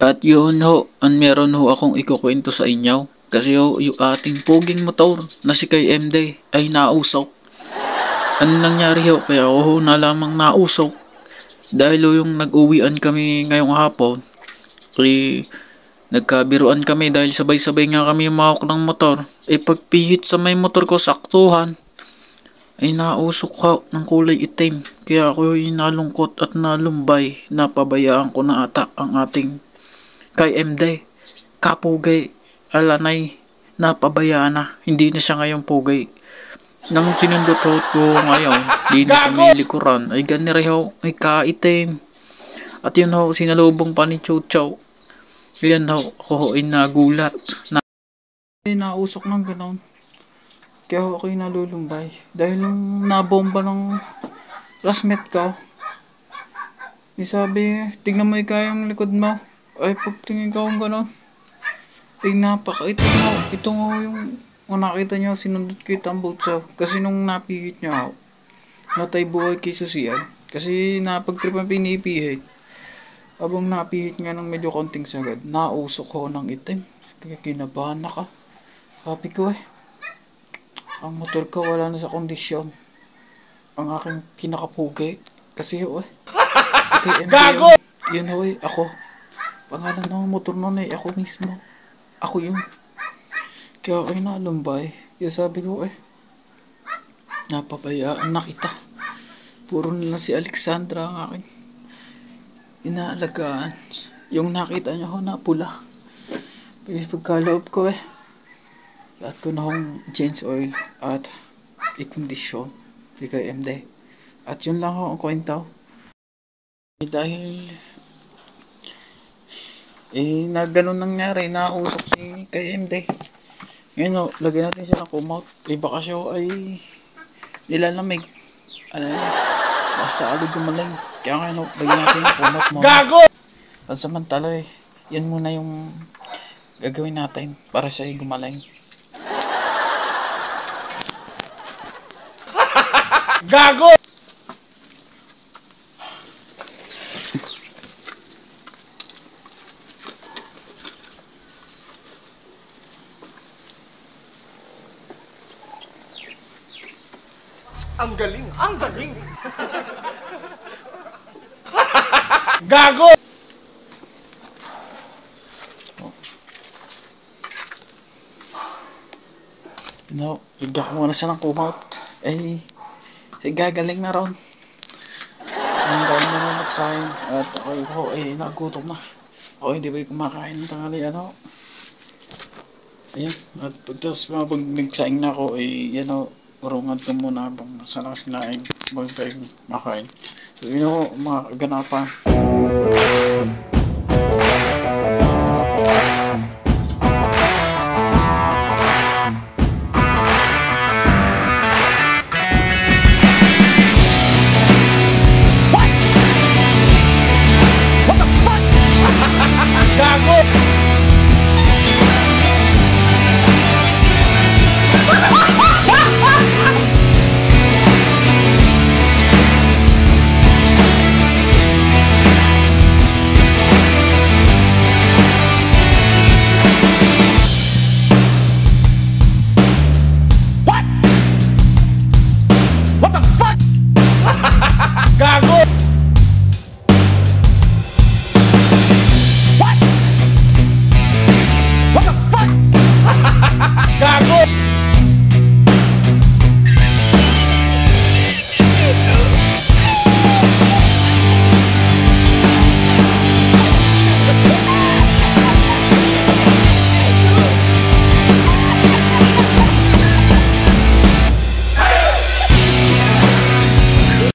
At yun ho, meron ho akong ikukwento sa inyo. Kasi ho, yung ating poging motor na si kay MD ay nausok. Ano nangyari ho? Kaya ako ho na lamang nausok. Dahil ho yung nag-uwian kami ngayong hapon, nagkabiruan kami dahil sabay-sabay nga kami umawak ng motor. Pagpihit sa may motor ko saktuhan, ay nausok ho ng kulay itim. Kaya ako ay nalungkot at nalumbay. Napabayaan ko na ata ang ating kay MD. Kapugay, alanay, napabayaan na. Hindi na siya ngayon pugay. Nang sinundot ko ngayon, di na sa may likuran, ay ganireho, ay kaitim. At yun ho, sinalubong pa ni Chow Chow. Yan ho, ako ho ay nagulat. Nausok ng ganon. Kaya ako ay nalulumbay. Dahil nung nabomba ng classmate ko, sabi, tignan mo yung likod mo. Ay pagtingin ko ang ganon. Ay napakaitim mo. Ito nga yung nakita nyo, sinundot ko yung tambutso. Kasi nung napihit nyo, natay buhay kay Susian. Kasi napagtripan pinipihit. Abang napihit nga ng medyo konting sagad, nausok ko ng itim. Kaya kinabahan na ka. Sabi ko ang motor ko wala na sa kondisyon. Ang aking pinakapugay. Kasi si KMB yun ako. Pangalan ng motor nun ako mismo. Ako yun. Kaya ako nalumbay. Kaya sabi ko napabayaan na kita. Puro na si Alexandra ang aking inaalagaan. Yung nakita niyo na pula. Kasi pagkaloob ko lahat ko na akong change oil at i-condition kay MD. At yun lang ang kwento. Dahil na ganun nangyari, nausok si kay MD. Ngayon lagyan natin siya ng kumot. Baka siya ay nilalamig. Basta alig gumaling. Kaya ngayon lagyan natin ng kumot mo. Gago! Pansamantala yan muna yung gagawin natin para siya ay gumaling. Gago! Ang galing! Ang galing! Gago! Bigyan ko muna siya ng kumot. Gagaling na ron. Ang galing na magsahin. At ako nagutom na. Ako hindi ba kumakain ng tangali Ayan. At pagtas pag nagsaing na ako urungan ko muna habang nasa lakas kinain. Bago tayo makain. So yun ako mga kaganapan. Gago!